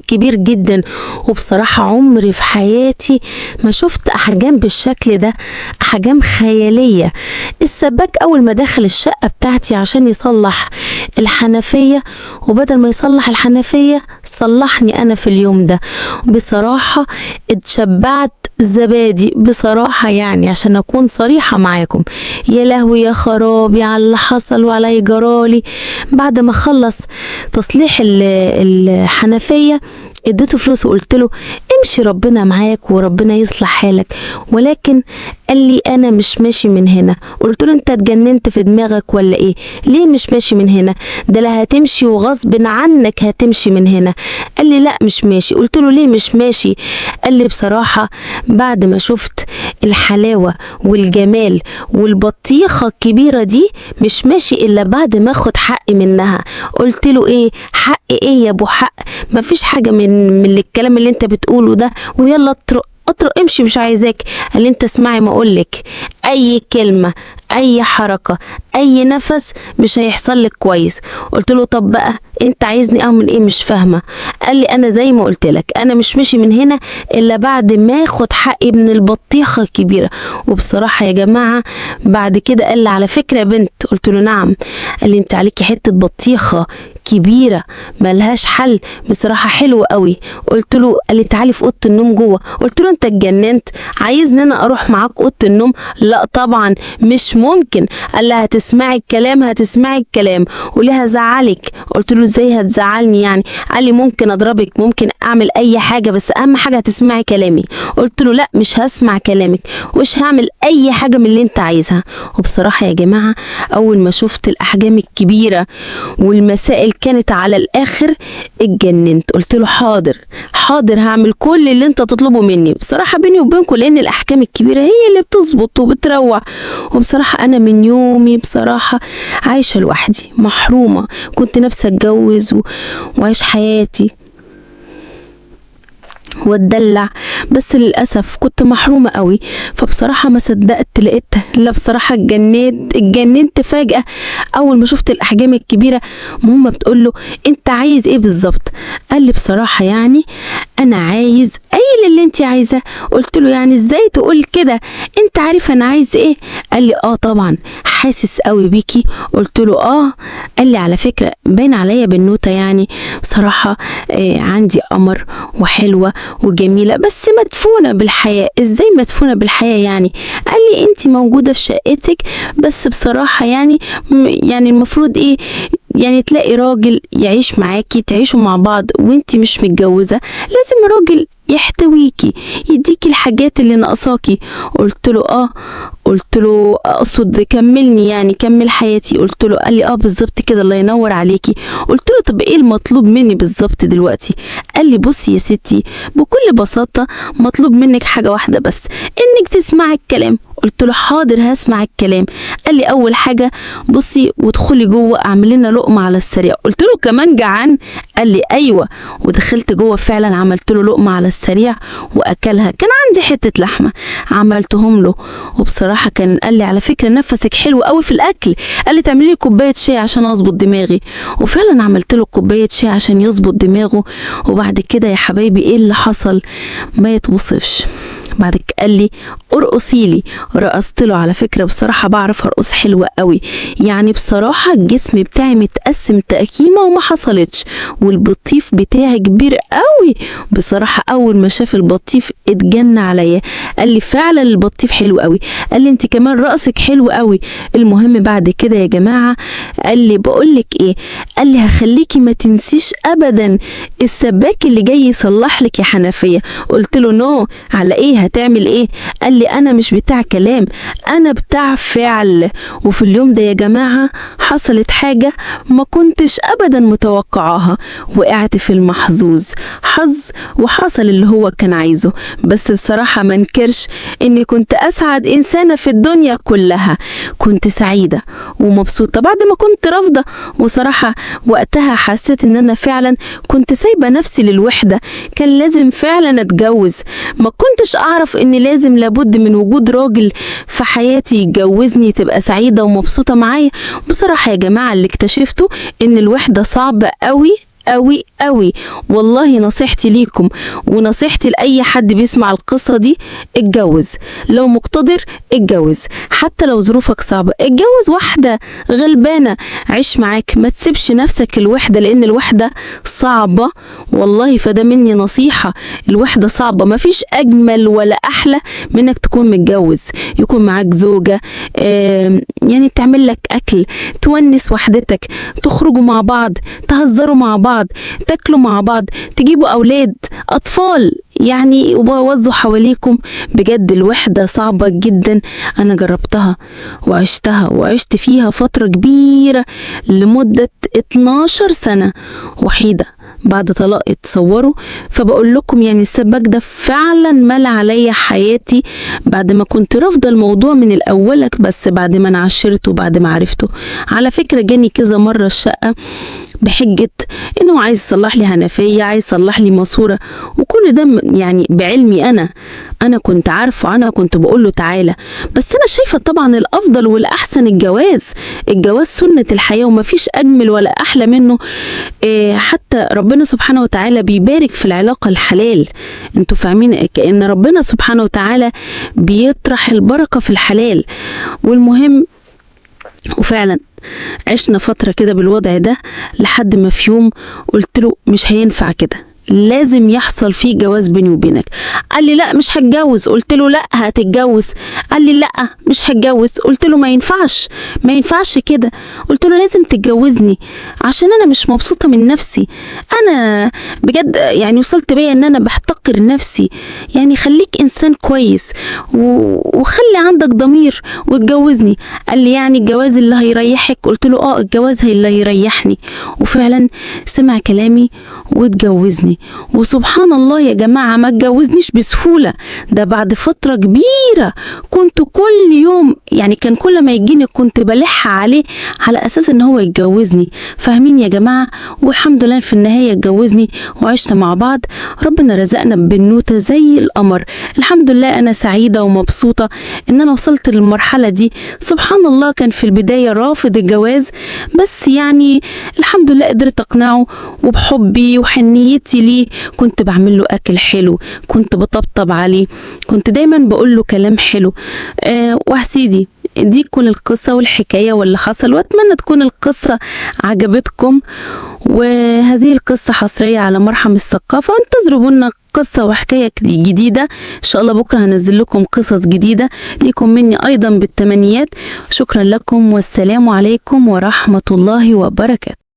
كبير جدا. وبصراحة عمري في حياتي ما شفت أحجام بالشكل ده، أحجام خيالية. السباك أول ما دخل الشقة بتاعتي عشان يصلح الحنفية، وبدل ما يصلح الحنفية صلحني أنا في اليوم ده. بصراحة اتشبعت زبادي بصراحة، يعني عشان أكون صريحة معاكم. يا لهوي يا خرابي على اللي حصل وعلى جرالي. بعد ما خلص تصليح الحنفية اديته فلوس وقلت له امشي ربنا معاك وربنا يصلح حالك. ولكن قال لي انا مش ماشي من هنا. قلت له انت اتجننت في دماغك ولا ايه؟ ليه مش ماشي من هنا؟ ده لا هتمشي وغصب عنك هتمشي من هنا. قال لي لا مش ماشي. قلت له ليه مش ماشي؟ قال لي بصراحة بعد ما شفت الحلاوة والجمال والبطيخة الكبيرة دي مش ماشي الا بعد ما اخد حقي منها. قلت له ايه حق ايه يا ابو حق؟ مفيش حاجة من الكلام اللي انت بتقوله ده، ويلا اطرق امشي مش عايزاك. قال لي انت اسمعي ما اقولك، اي كلمة اي حركة اي نفس مش هيحصل لك كويس. قلت له طب بقى انت عايزني اعمل ايه؟ مش فاهمة. قال لي انا زي ما قلت لك انا مش ماشي من هنا الا بعد ما اخد حقي من البطيخة الكبيرة. وبصراحة يا جماعة بعد كده قال لي على فكرة يا بنت. قلت له نعم. قال لي انت عليكي حتة بطيخة كبيرة ملهاش حل، بصراحة حلوة قوي. قلت له قال لي تعالي في اوضه النوم جوه. قلت له انت اتجننت؟ عايزني انا اروح معاك اوضه النوم؟ لا طبعا مش ممكن. قال لي هتسمعي الكلام هتسمعي الكلام وليه هزعلك. قلت له ازاي هتزعلني يعني؟ قال لي ممكن اضربك ممكن اعمل اي حاجة بس اهم حاجة هتسمعي كلامي. قلت له لا مش هسمع كلامك ومش هعمل اي حاجة من اللي انت عايزها. وبصراحة يا جماعة اول ما شفت الاحجام الكبيرة والمسائل كانت على الاخر اتجننت. قلت له حاضر حاضر هعمل كل اللي انت تطلبه مني. بصراحة بيني وبينكم لان الاحكام الكبيرة هي اللي بتظبط وبتروع. وبصراحة انا من يومي بصراحة عايشة لوحدي محرومة. كنت نفسي اتجوز وعيش حياتي واتدلع، بس للاسف كنت محرومه قوي. فبصراحه ما صدقت لقيتها. لا بصراحه اتجننت فجاه اول ما شفت الاحجام الكبيره. ماما بتقول له انت عايز ايه بالظبط؟ قال لي بصراحه يعني انا عايز اللي انت عايزاه. قلت له يعني ازاي تقول كده؟ انت عارف انا عايز ايه؟ قال لي اه طبعا حاسس قوي بيكي. قلت له اه. قال لي على فكره باين عليا بنوته يعني بصراحه عندي قمر وحلوه وجميله بس مدفونه بالحياه. ازاي مدفونه بالحياه يعني؟ قال لي انت موجوده في شقتك بس بصراحه يعني المفروض ايه يعني تلاقي راجل يعيش معاكي تعيشوا مع بعض وانت مش متجوزه. لازم راجل يحتويكي يديكي الحاجات اللي ناقصاكي. قلت له اه. قلت له اقصد كملني يعني كمل حياتي. قلت له قال لي اه بالظبط كده الله ينور عليكي. قلت له طب ايه المطلوب مني بالظبط دلوقتي؟ قال لي بصي يا ستي بكل بساطه مطلوب منك حاجه واحده بس، انك تسمعي الكلام. قلت له حاضر هسمع الكلام. قال لي اول حاجه بصي وادخلي جوه اعمل لنا لقمه على السريع. قلت له كمان جعان؟ قال لي ايوه. ودخلت جوه فعلا عملت له لقمه على السريع واكلها. كان عندي حته لحمه عملتهم له وبصراحه قال لي على فكره نفسك حلو قوي في الاكل. قال لي تعملي لي كوبايه شاي عشان اظبط دماغي. وفعلا عملت له كوبايه شاي عشان يظبط دماغه. وبعد كده يا حبايبي ايه اللي حصل ما يتوصفش. بعد كده قال لي ارقصي لي. رقصت له. على فكره بصراحه بعرف ارقص حلوه قوي يعني بصراحه الجسم بتاعي متقسم تقسيمه وما حصلتش. والبطيف بتاعي كبير قوي. بصراحه اول ما شاف البطيف اتجن عليا. قال لي فعلا البطيف حلو قوي. قال لي انت كمان رقصك حلو قوي. المهم بعد كده يا جماعه قال لي بقول لك ايه؟ قال لي هخليكي ما تنسيش ابدا السباك اللي جاي يصلح لك يا حنفيه. قلت له نو على ايه هتعمل ايه؟ قال لي انا مش بتاع كلام انا بتاع فعل. وفي اليوم ده يا جماعه حصلت حاجه ما كنتش ابدا متوقعاها. وقعت في المحظوظ حظ وحصل اللي هو كان عايزه. بس بصراحه ما انكرش اني كنت اسعد انسانه في الدنيا كلها. كنت سعيده ومبسوطه بعد ما كنت رافضه. وصراحه وقتها حسيت ان انا فعلا كنت سايبه نفسي للوحده. كان لازم فعلا اتجوز. ما كنتش اعرف ان لازم لابد من وجود راجل في حياتي يتجوزني تبقى سعيده ومبسوطه معايا. بصراحه يا جماعه اللي اكتشفته ان الوحده صعبه قوي قوي قوي. والله نصيحتي ليكم ونصيحتي لأي حد بيسمع القصة دي، اتجوز. لو مقتدر اتجوز، حتى لو ظروفك صعبة اتجوز واحدة غلبانة عيش معاك، ما تسيبش نفسك الوحدة، لأن الوحدة صعبة والله. فده مني نصيحة، الوحدة صعبة، مفيش أجمل ولا أحلى منك تكون متجوز، يكون معاك زوجة يعني تعمل لك أكل، تونس وحدتك، تخرجوا مع بعض، تهزروا مع بعض، تاكلوا مع بعض، تجيبوا أولاد أطفال يعني وبوزوا حواليكم. بجد الوحدة صعبة جدا، أنا جربتها وعشت فيها فترة كبيرة لمدة 12 سنة وحيدة بعد طلاق تصوروا. فبقول لكم يعني السباك ده فعلا ملى عليا حياتي، بعد ما كنت رافضه الموضوع من الاولك، بس بعد ما انا عشرته وبعد ما عرفته. على فكرة جاني كذا مرة الشقة بحجة انه عايز يصلح لي هنفية، عايز يصلح لي ماسورة، وكل ده يعني بعلمي انا كنت عارفه، انا كنت بقول له تعالى. بس انا شايفة طبعا الافضل والاحسن الجواز سنة الحياة، ومفيش اجمل ولا احلى منه. حتى ربنا سبحانه وتعالى بيبارك في العلاقة الحلال، انتوا فاهمين كأن ربنا سبحانه وتعالى بيطرح البركة في الحلال. والمهم وفعلا عشنا فترة كده بالوضع ده، لحد ما في يوم قلت له مش هينفع كده، لازم يحصل فيه جواز بيني وبينك. قال لي لا مش هتجوز. قلت له لا هتتجوز. قال لي لا مش هتجوز. قلت له ما ينفعش كده. قلت له لازم تتجوزني عشان انا مش مبسوطة من نفسي، انا بجد يعني وصلت بيا ان انا بحتقر نفسي. يعني خليك انسان كويس وخلي عندك ضمير واتجوزني. قال لي يعني الجواز اللي هيريحك؟ قلت له الجواز اللي هيريحني. وفعلا سمع كلامي واتجوزني. وسبحان الله يا جماعة ما اتجوزنيش بسهولة، ده بعد فترة كبيرة كنت كل يوم يعني كان كل ما يجيني كنت بلح عليه على أساس ان هو يتجوزني. فاهمين يا جماعة؟ والحمد لله في النهاية اتجوزني وعشنا مع بعض، ربنا رزقنا ببنوتة زي القمر. الحمد لله أنا سعيدة ومبسوطة ان انا وصلت للمرحلة دي. سبحان الله كان في البداية رافض الجواز، بس يعني الحمد لله قدرت اقنعه، وبحبي وحنيتي ليه كنت بعمل له اكل حلو، كنت بطبطب عليه، كنت دايما بقول له كلام حلو. وحسيدي دي تكون القصة والحكاية واللي حصل، واتمنى تكون القصة عجبتكم. وهذه القصة حصرية على مرحم الثقافة، انتظروا لنا قصة وحكاية جديدة ان شاء الله. بكرة هنزل لكم قصص جديدة ليكم مني ايضا بالتمنيات. شكرا لكم والسلام عليكم ورحمة الله وبركاته.